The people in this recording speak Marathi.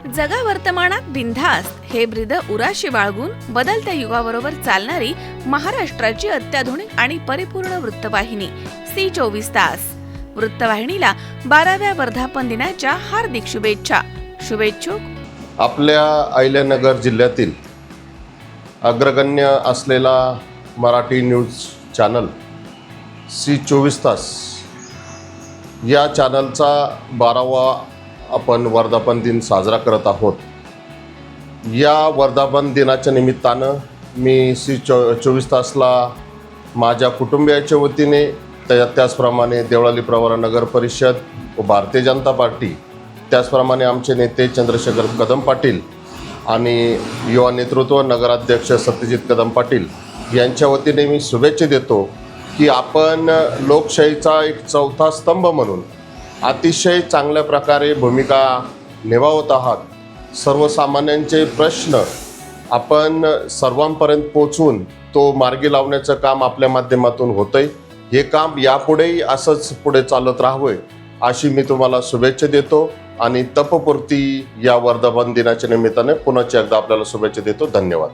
जगा वर्तमानात बिनधास्त हे ब्रीद उराशी बाळगून बदलत्या युगाबरोबर चालणारी महाराष्ट्राची अत्याधुनिक आणि परिपूर्ण वृत्तवाहिनी सी 24 तास. वृत्तवाहिनीला 12व्या वर्धापन दिनाच्या हार्दिक शुभेच्छा. शुभेच्छुक आपल्या अहिल्यानगर जिल्ह्यातील अग्रगण्य असलेला मराठी न्यूज चॅनल सी 24 तास या चॅनलचा 12वा आपण वर्धापन दिन साजरा करत आहोत. या वर्धापन दिनाच्या निमित्तानं मी सी 24 तासला माझ्या कुटुंबियाच्या वतीने त्याचप्रमाणे देवळाली प्रवरा नगर परिषद व भारतीय जनता पार्टी, त्याचप्रमाणे आमचे नेते चंद्रशेखर कदम पाटील आणि युवा नेतृत्व नगराध्यक्ष सत्यजित कदम पाटील यांच्या वतीने मी शुभेच्छा देतो की आपण लोकशाहीचा एक चौथा स्तंभ म्हणून अतिशय चांगल्या प्रकारे भूमिका निभावत आहात. सर्वसामान्यांचे प्रश्न आपण सर्वांपर्यंत पोचवून तो मार्गी लावण्याचं काम आपल्या माध्यमातून होतंय. हे काम यापुढेही असंच पुढे चालत राहावे अशी मी तुम्हाला शुभेच्छा देतो आणि तपपूर्ती या वर्धापन दिनाच्या निमित्ताने पुन्हा एकदा आपल्याला शुभेच्छा देतो. धन्यवाद.